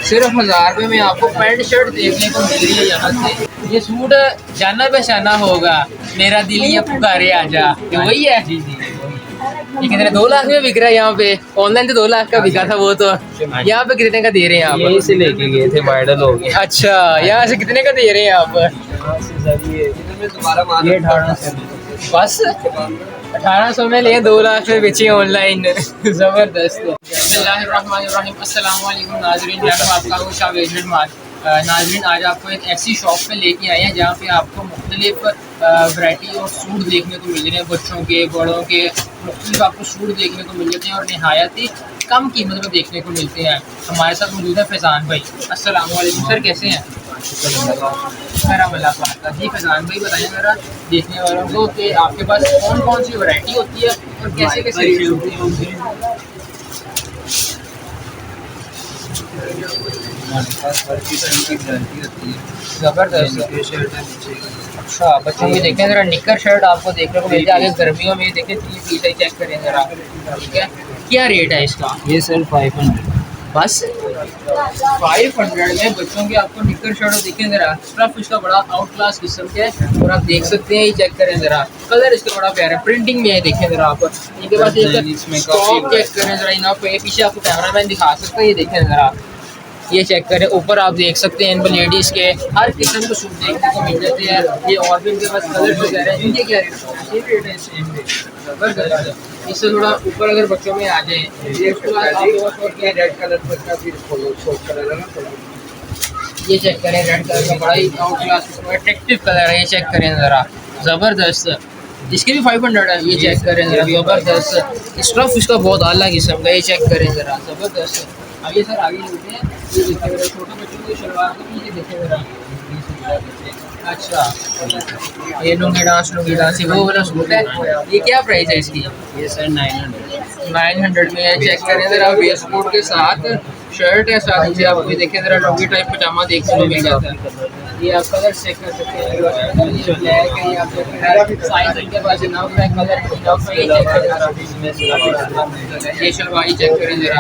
सिर्फ 1000 रुपये में आपको पैंट शर्ट देखने को मिल रही है यहाँ से। ये सूट जाना पहचाना होगा, मेरा दिल ये पुकारे आजा, ये वही है। जी जी ये कितने 2 लाख में बिक रहा है यहाँ पे? ऑनलाइन तो 2 लाख का बिका था वो तो, यहाँ पे कितने का दे रहे हैं आप? यहीं से लेके गए थे, वायरल हो गया। अच्छा, यहाँ से कितने का दे रहे हैं आप? ये 1800 बस 1800 में लिए 2 लाख में बेचे ऑनलाइन। जबरदस्त। अस्सलाम वालेकुम नाज़रीन, मैं हूं आपका होस्ट शावेज नाज़रीन, आज आपको एक ऐसी शॉप पे लेके आए हैं जहाँ पे आपको मुख्तलिफ वैरायटी और सूट देखने को मिल रहे हैं, बच्चों के बड़ों के मुख्तलिफ आपको सूट देखने को मिल जाते हैं और नहायत ही कम कीमत में देखने को मिलते हैं। हमारे साथ मौजूद है फैज़ान भाई। अस्सलाम वालेकुम सर, कैसे हैं? मेरा भला पाता जी। फैज़ान भाई बताइए मेरा देखने वालों को कि आपके पास कौन कौन सी वैरायटी होती है और कैसे कैसे रेट होते हैं? ज़बरदस्त। अच्छा, बच्चों की देखें ज़रा निकर शर्ट आपको देखने को मिलती है। आगे गर्मियों में देखें 3 पीस ही चेक करें ज़रा, ठीक है। क्या रेट है इसका? ये सर 500 बस 500 में बच्चों की आपको निकर शर्ट देखें ज़रा। स्टफ इसका बड़ा आउट क्लास किस्म के है और आप देख सकते हैं, ये चेक करें ज़रा, कलर इसका बड़ा प्यारा है, प्रिंटिंग में है, देखें ज़रा आप। इनके पास इसमें स्टॉक चेक करें ज़रा, इन पीछे आपको कैमरामैन दिखा सकते हैं, ये देखें ज़रा, ये चेक करें। ऊपर आप देख सकते हैं इनको लेडीज़ के हर किस्म के सूट देखने को मिल जाते हैं। ये और भी इनके पास कलर वगैरह हैं। इनके क्या रेट है? Same rate. इससे थोड़ा ऊपर अगर बच्चों में आ जाए, ये रेड कलर ये चेक करें, रेड कलर का बड़ा ही आउट क्लास अट्रैक्टिव कलर है, ये चेक करें ज़रा, ज़बरदस्त। इसके भी 500 है, ये चेक करें ज़रा, ज़बरदस्त। स्टफ इसका बहुत अलग किस्म का, ये चेक करें ज़रा, ज़बरदस्त। अब ये सर आगे चलते हैं, ये देखिए मेरा छोटे बच्चों की शलवार को भी ये देखें ज़रा। अच्छा, ये लुंगी डांस वो वाला सूट है, ये क्या प्राइस है इसकी? ये सर 900 में है, चेक करें ज़रा। वेस्ट कोट के साथ शर्ट है, साथ ही आपको देखें ज़रा लुंगी टाइप पजामा देखने को मिल जाता है। ये आप कलर चेक कर सकते हैं, ये ब्लैक है, ये आप साइज इनके पास इनफ है, कलर इनफ है, ये चेक करें। ये शलवार चेक करें ज़रा,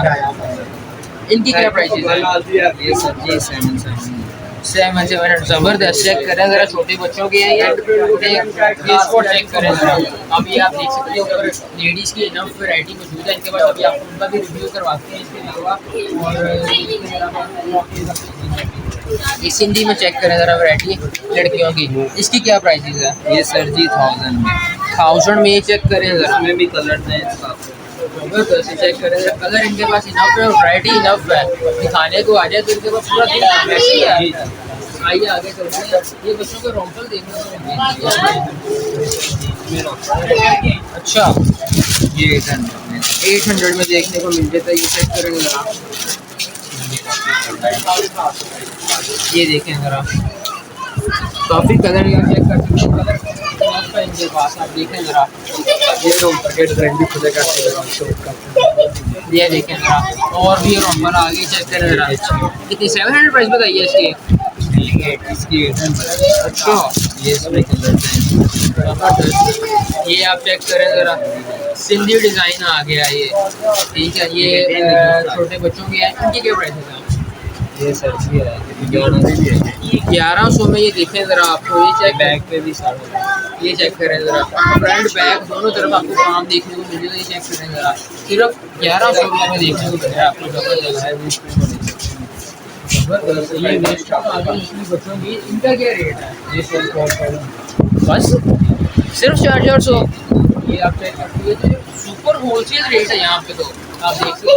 इनकी क्या प्राइस है? ये सर जी 700 ज़बरदस्त। चेक करें ज़रा, छोटे बच्चों के हैं ये इसको चेक करें ज़रा। अब ये आप देख सकते हैं ऊपर लेडीज़ की इनफ वैरायटी मौजूद है इनके पास, अभी आप उनका भी रिव्यू करवाते हैं इसके अलावा। और इस हिंदी में चेक करें ज़रा वैरायटी लड़कियों की, इसकी क्या प्राइस है? ये सर जी 1000 में ये चेक करें ज़रा, इसमें भी कलर हैं। चेक करें ज़रा, कलर इनके पास इनफ है, वैरायटी इनफ है, दिखाने को आ जाए तो इनके पास पूरा दिन वैसे ही है। आइए आगे चलते हैं, ये बच्चों को रोम्पल देखने को मिलती है। अच्छा, ये 800 में देखने को मिल जाता है, ये चेक करें ज़रा, ये देखें ज़रा, काफ़ी कलर यहाँ चेक कर सकते हैं, कलर इनके पास आप देखें ज़रा, ये देखें ज़रा, और भी रोम्पर आगे चेक करें ज़रा। कितनी 700 प्राइस बताइए इसकी? इसकी 800। अच्छा, ये इसमें कलर हैं। ये आप चेक करें ज़रा, सिंधी डिज़ाइन आ गया ये, ठीक है। ये छोटे बच्चों की है, इनकी क्या प्राइस है? ये सर जी 1100 में ये देखें ज़रा, आपको ये चेक बैक पे भी सारा, ये चेक करें ज़रा, फ्रंट बैक दोनों तरफ आपको काम देखने को मिल जाएगा, ये चेक करें ज़रा, सिर्फ 1100 रुपये में देखने को मिल रहा है आपको। ज़बरदस्त। ये वेस्ट बच्चों की, इनका क्या रेट है? ये सर बस सिर्फ 400। ये आप चेक करते हैं, सुपर होलसेल रेट है यहाँ पे, तो आप देख सकते हैं।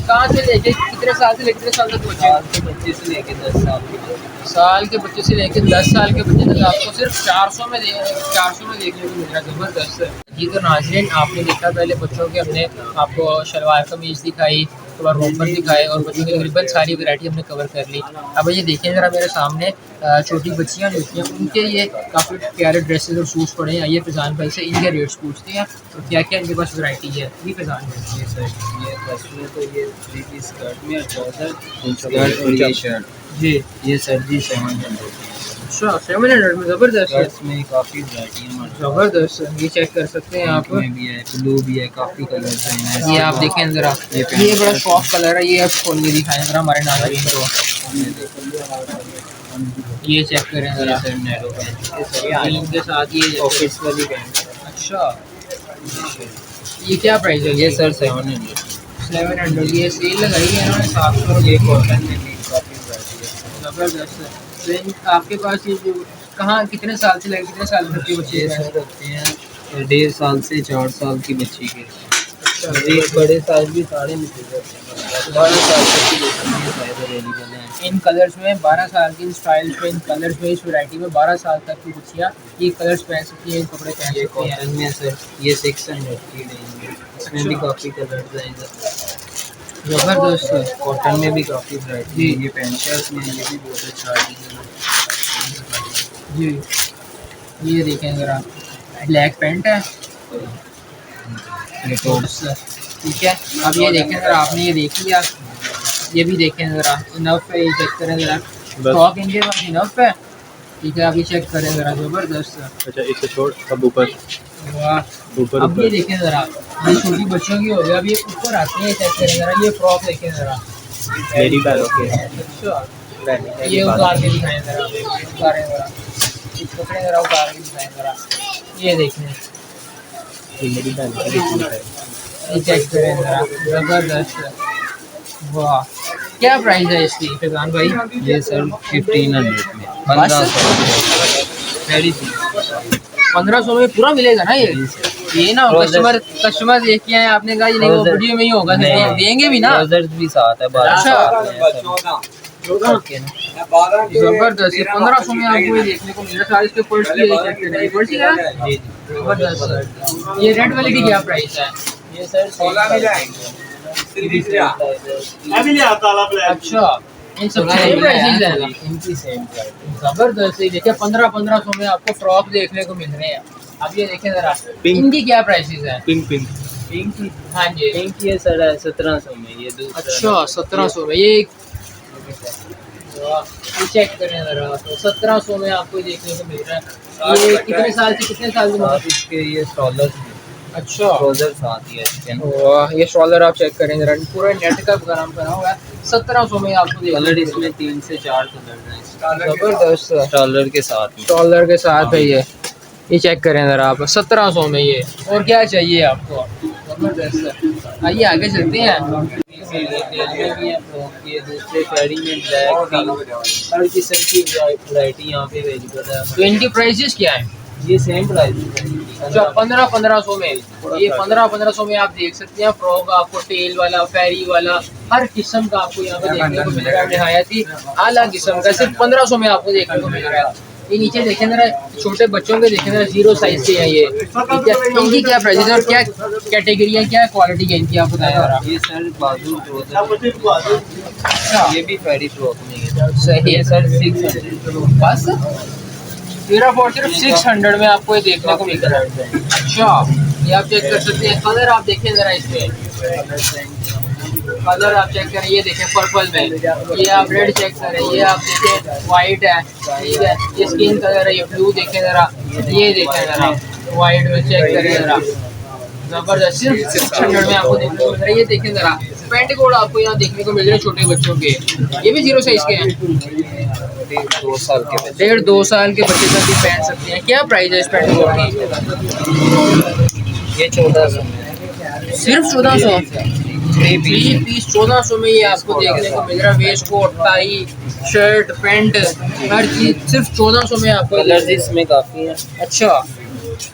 कहाँ से लेके कितने साल से लेकर कितने साल तक बच्चे से लेके 10 साल के बच्चे से लेकर 10 साल के बच्चे तक आपको सिर्फ 400 में देखने को मिल रहा है। ज़बरदस्त। जी तो नाज़रीन, आपने देखा पहले बच्चों के हमने आपको शलवार कमीज़ दिखाई, तो रोम्पर दिखाए और बच्चों की तकरीबन सारी वैरायटी हमने कवर कर ली। अब ये देखें ज़रा मेरे सामने छोटी बच्चियाँ जो होती हैं उनके लिए काफ़ी प्यारे ड्रेसेस और सूट्स पड़े हैं। आइए फैज़ान भाई से इनके रेट्स पूछते हैं और क्या क्या इनके पास वैरायटी है। ये फैज़ान भाई ये सर ये फर्स्ट में तो ये 3 पीस स्कर्ट में और ट्राउजर स्कर्ट और ये शर्ट जी। ये सर जी 700 अच्छा 700 में ज़बरदस्त है। स्कर्ट्स में काफ़ी वैरायटी है हमारे पास। ज़बरदस्त है, ये चेक कर सकते हैं आप। पिंक में भी है, ब्लू भी है, काफ़ी कलर्स हैं। ये आप देखें ज़रा, ये बड़ा सॉफ्ट कलर है। ये आप खोल के दिखाएं ज़रा हमारे नाज़रीन को। ये चेक करें ज़रा, सर नैरो पैंट ग्रीन के साथ ये ऑफिस वाली पैंट। अच्छा ये क्या प्राइस है? ये सर 700 700। ये सेल लगाई है इन्होंने 700। ये कॉटन में भी काफ़ी वैरायटी है। ज़बरदस्त है। तो आपके पास ये जो कहाँ कितने साल से लेकर कितने साल तक के बच्चे ये हैं? सर रखते हैं 1.5 साल से 4 साल की बच्ची के। एक बड़े साइज भी सारे मिल जाते हैं। 12 साल तक की बच्ची के साइज अवेलेबल हैं। इन कलर्स में 12 साल की, इन स्टाइल्स में, इन कलर्स में, इस वैरायटी में 12 साल तक की बच्चियाँ ये कलर्स पहन सकती हैं, इन कपड़े पहन ये सकती हैं। कॉटन में सर ये 600 की रेंज है। इसमें भी काफ़ी कलर्स हैं इधर। ज़बरदस्त है। कॉटन में भी काफ़ी वैरायटी है। ये पैंट शर्ट में ये भी बहुत अच्छा है। जी ये देखें ज़रा, ब्लैक पैंट है। ये तो ठीक है, अब ये देखें ज़रा, आपने ये देख लिया, ये भी देखें ज़रा, इनफ है। ये चेक करें ज़रा, स्टॉक इनके पास इनफ है। ठीक है, अब ये चेक करें ज़रा, ज़बरदस्त है। अच्छा इसे छोड़ अब ऊपर वाह। ऊपर अब ये देखें ज़रा, ये छोटी बच्चों की हो गई। अब ये ऊपर आते हैं, चेक करें ज़रा, ये फ्रॉक देखें ज़रा। मेरी बैल ओके अच्छा ये उतार के दिखाएं ज़रा, उतारें ज़रा, ये कपड़े ज़रा उतार के दिखाएं ज़रा। ये देखें, मेरी बैल ये चेक करें ज़रा, ज़बरदस्त है। वाह, क्या प्राइस है इसकी फैज़ान भाई? ये सर 1500 में 1500 में पूरा मिलेगा ना ये ना कस्टमर देख के आए, आपने कहा ये नहीं वो वीडियो में ही होगा, देंगे भी ना। ट्राउजर्स भी साथ है। अच्छा जबरदस्त। 1500 में आपको ये देखने को मिल रहा है। इसके पर्स की पर्सी है ना, जबरदस्त। ये रेड वाली की क्या प्राइस है? ये सर 16 अच्छा इन सब सेम प्राइसेस हैं, इनकी सेम प्राइस। जबरदस्त। ये देखिए 1500 में आपको फ्रॉक देखने को मिल रहे हैं। अब ये देखें जरा, पिंक। इनकी क्या प्राइसेस हैं? पिंक पिंक पिंक की हाँ जी। पिंक ये सर 1700 में। ये दूसरा अच्छा 1700 में ये चेक करें जरा, तो 1700 में आपको देखने को मिल रहा है। ये कितने साल से कितने साल साथ के? इसके ये स्टॉलर अच्छा ट्राउजर साथ ही है इसके। वाह, ये शॉलर आप चेक करें जरा, पूरा नेट का काम करा हुआ है। 1700 में आपको कलर इसमें 3 से 4 कलर हैं जबरदस्त स्टॉलर के साथ में। शॉलर के साथ है ये चेक करें जरा आप 1700 में ये। और क्या चाहिए आपको? जबरदस्त। आइए आगे चलते हैं। ये दूसरे शहरी में ब्लैक पिंक हर किस्म की वैरायटी यहाँ पे अवेलेबल है। तो इनकी प्राइसेस क्या है? ये सेम प्राइस है। अच्छा 1500 में ये 1500 में आप देख सकते हैं। फ्रॉक आपको टेल वाला, फेरी वाला, हर किस्म का आपको यहाँ पे देखने को मिल रहा है। निहायत ही आला किस्म का सिर्फ 1500 में आपको देखने को मिल रहा है। ये नीचे देखें जरा, छोटे बच्चों के देखें जरा, 0 साइज के हैं ये। इनकी क्या प्राइस है और क्या कैटेगरी है, क्या क्वालिटी है इनकी, आप बताएं जरा। ये सर बाजू ये भी फेरी फ्रॉक में है। सही ये सर 600 बस सिर्फ और सिर्फ 600 में आपको ये देखने को मिल रहा है। अच्छा ये आप चेक कर सकते हैं। कलर आप देखें जरा, इसमें कलर आप चेक करें। ये देखें पर्पल में, ये आप रेड चेक करें, ये आप देखें वाइट है, ठीक है। ये स्किन कलर है, ये ब्लू देखें जरा, ये देखें जरा वाइट में चेक करें जरा, जबरदस्त। सिर्फ 600 में आपको देखने को मिल रहा है। ये देखें जरा पैंट कोड आपको यहाँ देखने को मिल रहे हैं छोटे बच्चों के। ये भी 0 साइज के हैं, 2 साल के बच्चे 1.5-2 साल के बच्चे तक भी पहन सकते हैं। क्या प्राइस है इस पैंट कोड की? ये 1400 में। सिर्फ 1400। 3 3 पीस 1400 में ये आपको देखने को मिल रहा है। Waistcoat, tie, shirt, pant, हर चीज सिर्फ 1400 में आपको। कलर इसमें काफ़ी है। अच्छा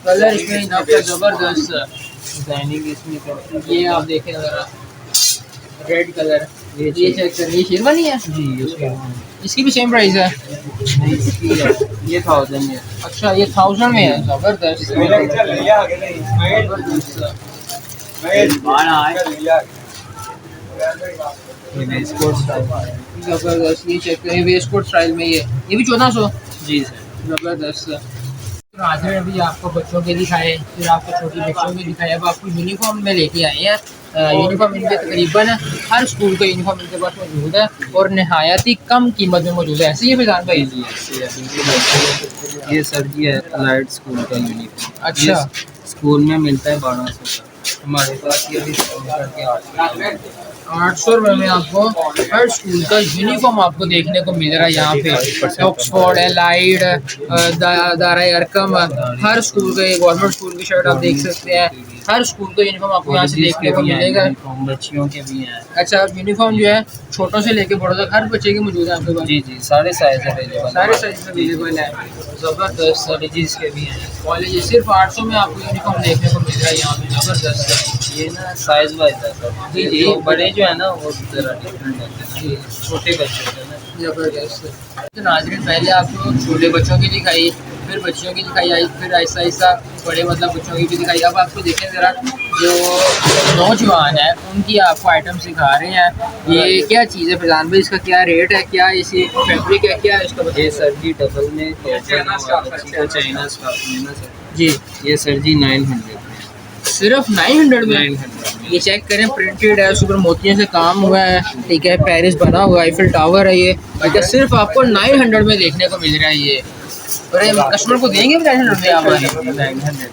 कलर इसमें जबरदस्त डिजाइनिंग इसमें काफ़ी। ये आप देखें जरा, रेड कलर, ये चेक करें। ये शेरवानी है जी इसकी भी सेम प्राइस है। ये 1000 है। अच्छा ये 1000 में है, जबरदस्त। ये वेस्ट कोट स्टाइल है। ज़बरदस्त, ये चेक करें वेस्ट कोट स्टाइल में, ये भी 1400। जी सर। ज़बरदस्त। तो आज में अभी आपको बच्चों के दिखाए, फिर आपको छोटी बच्चों के दिखाए, अब आपको यूनिफॉर्म में लेके आए हैं। यूनिफॉर्म इनके तकरीबन हर स्कूल का यूनिफॉर्म इनके पास मौजूद है और नहायत ही कम कीमत में मौजूद है। ऐसे ही है फैजान भाई? जी ये सर जी है अलाइड स्कूल का यूनिफॉर्म। अच्छा। ये स्कूल में मिलता है 1200 का, हमारे पास ये भी करके 800 रुपये में आपको हर स्कूल का यूनिफॉर्म आपको देखने को मिल रहा है यहाँ पे। ऑक्सफोर्ड, एलाइड, दारा अरकम, हर स्कूल का, गवर्नमेंट स्कूल की शर्ट आप देख सकते हैं। हर स्कूल का यूनिफॉर्म आपको यहाँ से देखने को मिलेगा। बच्चियों के भी हैं। अच्छा, यूनिफॉर्म जो है छोटों से लेके बड़ों तक हर बच्चे की मौजूद है आपके पास? जी जी, सारे साइज अवेलेबल, सारे साइज अवेलेबल है। ज़बरदस्त। कॉलेजेस के भी हैं। कॉलेज सिर्फ 800 में आपको यूनिफॉर्म देखने को मिल रहा है यहाँ पे। ज़बरदस्त। ये ना साइज वाइज है सर। जी जी। तो बड़े जो है ना वो ज़रा डिफरेंट होते हैं, छोटे बच्चे होते हैं ना। ज़बरदस्त। तो नाज़रीन, पहले आपको छोटे बच्चों की दिखाई, फिर बच्चियों की दिखाई आई, फिर ऐसा ऐसा बड़े मतलब बच्चों की भी दिखाई। अब आपको देखें ज़रा, जो नौजवान है उनकी आपको आइटम सिखा रहे हैं। ये क्या चीज़ है फैजान भाई, इसका क्या रेट है, क्या इसी फैब्रिक है, क्या है इसका? ये सर जी डबल में चाइना स्टाफ में ना सर जी, ये सर जी 900 सिर्फ 900 में। 900 ये चेक करें, प्रिंटेड है, उस पर मोतियों से काम हुआ है, ठीक है, पेरिस बना हुआ, आईफिल टावर है ये, और सिर्फ आपको 900 में देखने को मिल रहा है ये। और कस्टमर को देंगे 900 में आप? 900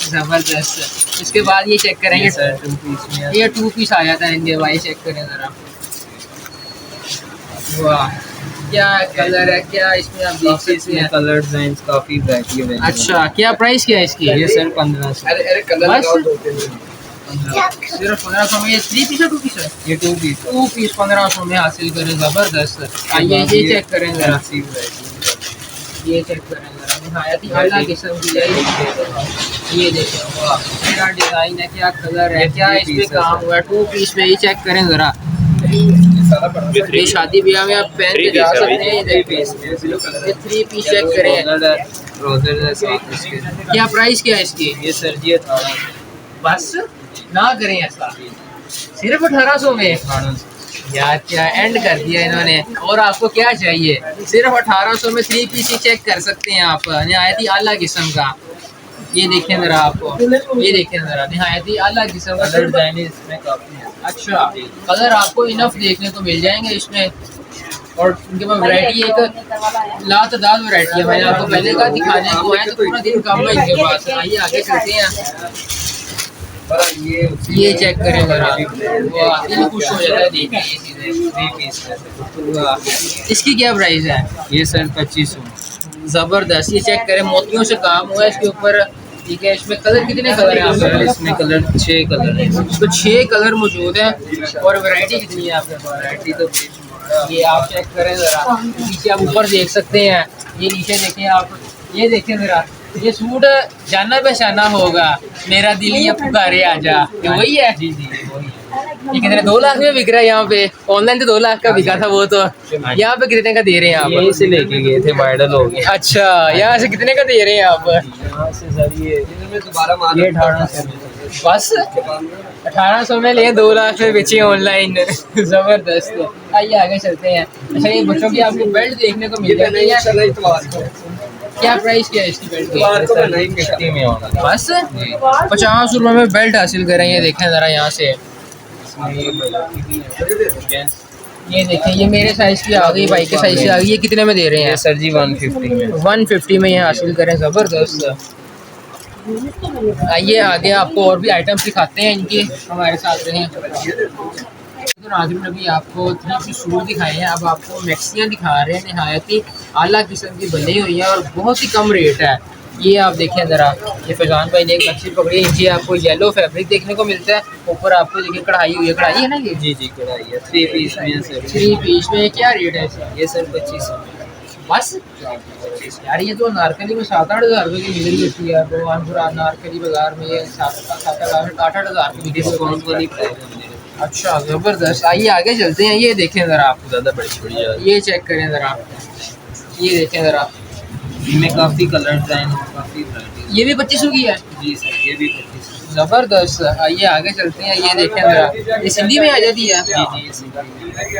ज़बरदस्त। इसके बाद ये चेक करेंगे सर 2 पीस में ये 2 पीस आ जाता है इनके भाई, चेक करें ज़रा। वाह, क्या कलर है, क्या इसमें आप देख सकते इसमें हैं। कलर डिजाइन काफी वैरायटी है। अच्छा, क्या प्राइस क्या है इसकी? ये सर 1500। सिर्फ 1500 में ये 3 पीस है, 2 पीस है? ये 2 पीस 2 पीस 1500 में हासिल करें। ज़बरदस्त। आइए ये चेक करें ज़रा, ये चेक करें ज़रा, नहायत ही आला किस्म की है ये देखें। वाह, क्या डिज़ाइन है, क्या कलर है, क्या इस पे काम हुआ है। 2 पीस में ये चेक करें ज़रा। ये शादी ब्याह में आप पहन के जा सकते हैं। ये 3 पीस चेक करें। रोजर है साथ इसके। क्या प्राइस क्या है इसकी? ये सर जी 1800। बस ना करें ऐसा, सिर्फ 1800 में? यार क्या एंड कर दिया इन्होंने। और आपको क्या चाहिए? सिर्फ 1800 में 3 पीस ही चेक कर सकते हैं आप, नहायत ही आला किस्म का। ये देखें ज़रा, आपको ये देखें ज़रा, नहायत ही आला किस्म का। कलर डिजाइन इसमें काफी है। अच्छा, कलर आपको इनफ देखने को मिल जाएंगे इसमें, और इनके पास वैरायटी एक लातादाद वैरायटी है। मैंने आपको पहले कहा दिखाने को है तो पूरा दिन काम है इनके पास। आइए आगे चलते हैं। ये चेक करें ज़रा, वाह, दिल खुश हो जाता है देख के ये चीज़ें। 3 पीस इसकी क्या प्राइस है? ये सर 2500। ज़बरदस्त। ये चेक करें, मोतियों से काम हुआ है इसके ऊपर, ठीक है। इसमें कलर कितने कलर हैं आपके पास? इसमें कलर 6 कलर है। इसमें 6 कलर मौजूद हैं। और वैरायटी कितनी है आपके पास? वैरायटी तो ये आप चेक करें ज़रा, नीचे आप ऊपर देख सकते हैं, ये नीचे देखें आप, ये देखें ज़रा। ये सूट जाना पहचाना होगा, मेरा दिल ये पुकारे आजा, ये वही है? जी जी वही है। ये कितने 2 लाख में बिक रहा है यहाँ पे? ऑनलाइन तो 2 लाख का बिका था वो तो, यहाँ पे कितने का दे रहे हैं आप? यहीं से लेके गए थे, वायरल हो गया। अच्छा, यहाँ से कितने का दे रहे हैं आप? यहाँ से सर ये 1800। बस 1800 में लिए 2 लाख में बेची ऑनलाइन। ज़बरदस्त। आइए आगे चलते हैं। अच्छा, ये बच्चों की आपको बेल्ट देखने को मिल जाती है, क्या प्राइस क्या है इसकी बेल्ट की? 50 में होगा। बस 50 रुपये में बेल्ट हासिल करेंगे। देखें ज़रा यहाँ से, ये देखें, ये मेरे साइज़ की आ गई, भाई के साइज़ की आ गई। ये कितने में दे रहे हैं? सर जी 150 में। 150 में ये हासिल करें। ज़बरदस्त। आइए आगे आपको और भी आइटम दिखाते हैं इनकी, हमारे साथ रहें। तो नाज़रीन, अभी आपको 3 पीस सूट दिखाए हैं, अब आपको मैक्सियाँ दिखा रहे हैं। नहायत ही आला किस्म की बनी हुई है और बहुत ही कम रेट है। ये आप देखें ज़रा, ये फैजान भाई ने एक मच्छी पकड़ी, नीचे आपको येलो फैब्रिक देखने को मिलता है, ऊपर आपको देखिए कढ़ाई हुई है। कढ़ाई है ना ये? जी जी कढ़ाई है। 3 पीस में है सर। 3 पीस में क्या रेट है इसका? ये सर 2500। बस यार, ये तो अनारकली में 7-8 हज़ार रुपये की मिल रही होती है। तो पूरा अनारकली बाजार में ये 7-8 हज़ार की बिक्री डिस्काउंट वाली प्राइस है। अच्छा, ज़बरदस्त। आइए आगे चलते हैं। ये देखें ज़रा, आप ज़्यादा बढ़िया। ये चेक करें ज़रा, ये देखें ज़रा, इनमें काफ़ी कलर डिजाइन, काफ़ी वैरायटी। ये भी 2500 की है? जी सर, ये भी 2500। ज़बरदस्त। आइए आगे चलते हैं। ये देखें ज़रा, ये सिंधी में आ जाती है।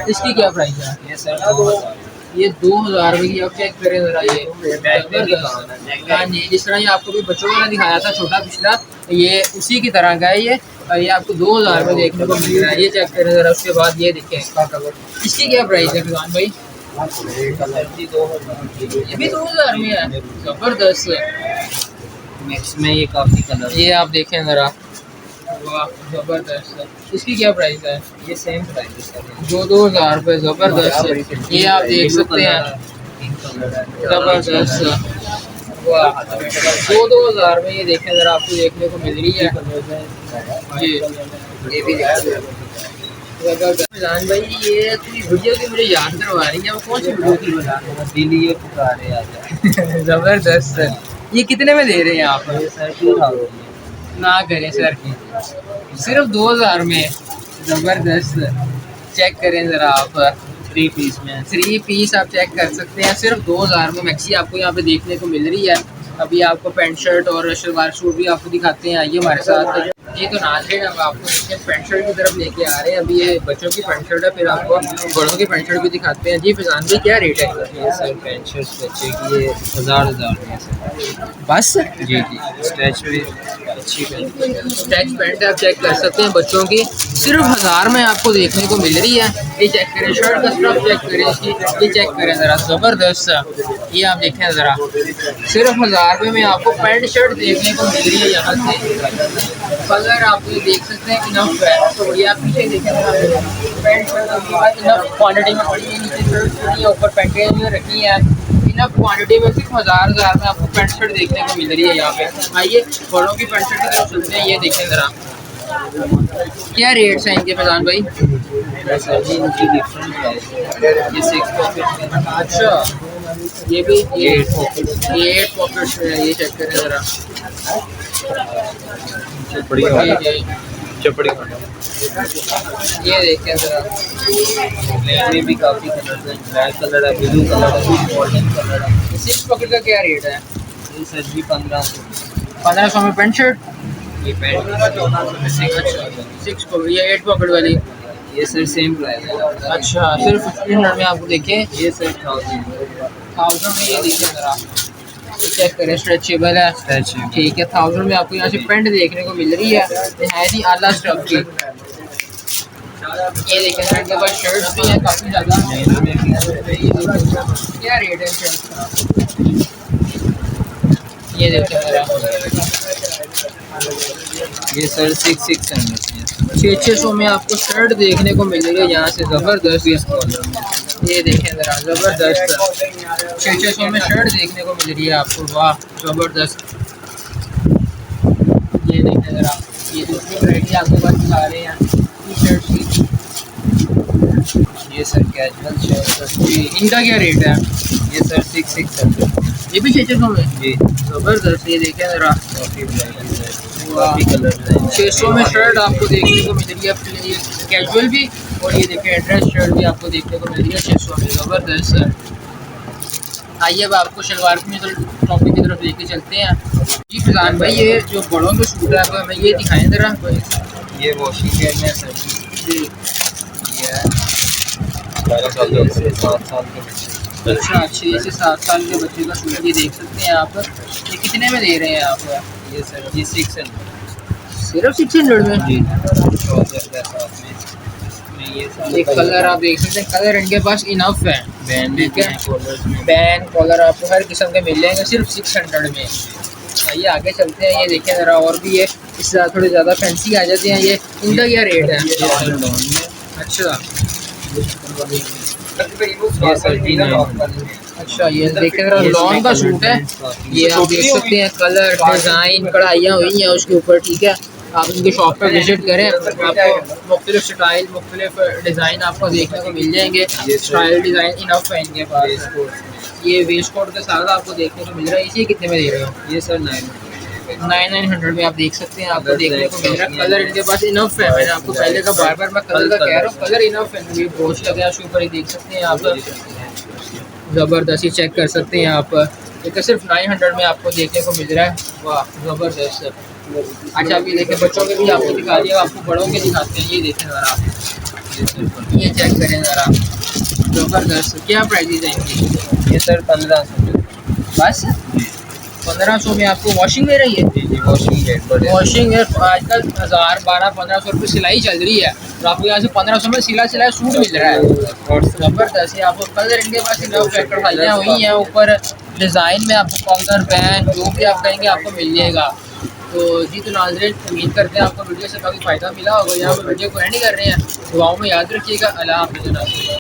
इसकी क्या प्राइस है? ये सर 2000 ये 2000 रुपये की। आप चेक करें ज़रा, ये ज़बरदस्त। हाँ जी, जिस तरह ये आपको भी बच्चों वाला दिखाया था छोटा पिछला, ये उसी की तरह का है ये। और ये आपको 2000 रुपये देखने को मिल रहा है। ये चेक करें ज़रा। उसके बाद ये देखें इसका कलर, इसकी क्या प्राइस है फिजान भाई? ये भी 2000 में है। ज़बरदस्त। मिक्स में ये काफ़ी कलर। ये आप देखें ज़रा, वाह ज़बरदस्त। इसकी क्या प्राइस है? ये सेम प्राइस है सर। जो 2000 रुपये। ज़बरदस्त। ये आप देख सकते हैं, ज़बरदस्त। वाह, 2000 में ये देखें ज़रा, आपको देखने को मिल रही है जी। ये भी ज़बरदस्त। फिजान भाई, ये कोई वीडियो की मुझे याद करवा रही है, वो कौन सी वीडियो थी बता रहे दिल ये पुकारे आता ज़बरदस्त। ये कितने में दे रहे हैं आप? है सर 2000 ना करें सर, सिर्फ 2000 में। ज़बरदस्त। चेक करें ज़रा आप, 3 पीस में 3 पीस आप चेक कर सकते हैं। सिर्फ 2000 में मैक्सी आपको यहाँ पे देखने को मिल रही है। अभी आपको पैंट शर्ट और शलवार सूट भी आपको दिखाते हैं। आइए हमारे साथ जी। तो नाज़रीन, अब आपको देखिए पैंट शर्ट की तरफ लेके आ रहे हैं। अभी ये बच्चों की पैंट शर्ट है, फिर आपको बड़ों की पैंट शर्ट भी दिखाते हैं। जी फिजान भाई, क्या रेट है? ये सर पैंट शर्ट बच्चे की ये 1000 में है सर। बस जी जी, स्ट्रेच भी अच्छी पैंट। स्ट्रेच पैंट आप चेक कर सकते हैं बच्चों की, सिर्फ 1000 में आपको देखने को मिल रही है। ये चेक करें, शर्ट का स्टफ चेक करें इसकी, ये चेक करें ज़रा, ज़बरदस्त। ये आप देखें ज़रा, सिर्फ 1000 रुपये में आपको पैंट शर्ट देखने को मिल रही है। यहाँ से कलर आप ये देख सकते हैं, इनफ है। ये आप पीछे देखें, पैंट शर्ट इनफ क्वान्टिटी में पड़ी है, नीचे शर्ट पड़ी है, ऊपर पैंटें में रखी है इनफ क्वांटिटी में। सिर्फ 1000 में आपको पैंट शर्ट देखने को मिल रही है यहाँ पे। आइए बड़ों की पैंट शर्ट की तरफ चलते हैं। ये देखें ज़रा, क्या रेट्स हैं इनके फैजान भाई? सर जी इनकी डिफरेंट प्राइस है। ये 6 पॉकेट। अच्छा, ये भी ये 8 पॉकेट्स में है। ये चेक करें ज़रा, चपड़ी चपड़ी ये देखें ज़रा। ब्लैक में भी काफ़ी कलर है। ब्लैक कलर है, ब्लू कलर है, गोल्डन कलर है। 6 पॉकेट का क्या रेट है? ये सर जी 1500। 1500 में पैंट शर्ट। ये पैंट 6 पॉकेट, ये 8 पॉकेट वाली। ये सर सेम प्राइस है। अच्छा, सिर्फ 1500 में आपको देखें। ये सर 1000 में ये देखें ज़रा, चेक करें, स्ट्रेचेबल है, ठीक है। 1000 में आपको यहाँ से पैंट देखने को मिल रही है, नहायत ही आला स्टफ की। ये देखें, पैंट के बाद शर्ट्स भी हैं काफ़ी ज़्यादा। क्या रेट है शर्ट का? ये देखें ज़रा, ये सर 600 600 में आपको शर्ट देखने को मिल रही है यहाँ से। ज़बरदस्त। ये देखें ज़रा, ज़बरदस्त। 600 में शर्ट देखने को मिल रही है आपको, वाह ज़बरदस्त। ये देखें ज़रा, ये दूसरी वैरायटी आपको बस दिखा रहे हैं टी शर्ट की। ये सर कैजुअल शर्ट। इनका क्या रेट है? ये सर 600। ये भी 600 में? जी, ज़बरदस्त। ये देखें ज़रा, काफ़ी कलर है। 600 में शर्ट आपको देखने को मिल रही है, ये कैजुअल भी, और ये देखें ड्रेस शर्ट भी आपको देखने को मिल रही है 600 में। ज़बरदस्त। आइए अब आपको शलवार कमीज टॉपिक की तरफ लेके चलते हैं। जी फिजान भाई, ये जो बड़ों में सूट है हमें ये दिखाएं ज़रा। ये वॉशिंग केयर में सर जी, ये 12 साल से 7 साल के बच्चे। अच्छा, 6 से 7 साल के बच्चे का सूट ये देख सकते हैं आप। ये कितने में दे रहे हैं आप? ये सर जी 600। सिर्फ 600 में? जी, ट्राउजर के साथ में ये ये कलर आप देख सकते हैं, कलर इनके पास इनफ है। बैंड ठीक है, कॉलर्स में बैन कॉलर आपको हर किस्म के मिल जाएंगे सिर्फ 600 में। आइए आगे चलते हैं। ये देखें ज़रा, और भी ये इससे थोड़े ज़्यादा फैंसी आ जाते हैं। ये इनका क्या रेट है? अच्छा, ये सर जी 900। अच्छा, ये देखें ज़रा, लॉन का सूट है। ये आप देख सकते हैं, कलर डिज़ाइन कढ़ाइयाँ हुई हैं उसके ऊपर, ठीक है। आप इनकी शॉप पर विजिट करें, आपको मुख्तलिफ स्टाइल मुख्तलिफ डिज़ाइन आपको देखने को मिल जाएंगे। स्टाइल डिज़ाइन इनफ है इनके पास। ये वेस्ट कोट के साथ आपको देखने को मिल रहा है। इसी कितने में दे रहे हो? ये सर 900 में आप देख सकते हैं, आपको देखने को मिल रहा है। कलर इनके पास इनफ है। मैंने आपको पहले का बार बार मैं कलर का कह रहा हूँ, कलर इनफ है। ये ब्रोच लगा है उसके ऊपर, ही देख सकते हैं आप, ज़बरदस्त। ही चेक कर सकते हैं आप। ये तो सिर्फ 900 में आपको देखने को मिल रहा है, वाह ज़बरदस्त। अच्छा अभी देखें बच्चों के भी आपको दिखा दिया, आपको बड़ों के दिखाते हैं। ये देखें ज़रा, ये चेक करें ज़रा, ज़बरदस्त। क्या प्राइस है इनकी? ये सर 1500 बस 1500 में आपको वॉशिंग में रही है। जी वॉशिंग रेट बड़े वॉशिंग है आजकल 1000 1200-1500 रुपये सिलाई चल रही है, तो आपको यहाँ से 1500 में सिला सूट मिल रहा है। ज़बरदस्त है। आपको कलर इनके पास फैक्टर खालियाँ हुई हैं, ऊपर डिज़ाइन में आपको कॉलर पैंट जो भी आप कहेंगे आपको मिल जाएगा। तो जी तो नाज़रीन उम्मीद करते हैं आपको वीडियो से काफ़ी फ़ायदा मिला होगा। यहाँ पर वीडियो को एंड कर रहे हैं, दुआओं में याद रखिएगा। अल्लाह हाफ़िज़।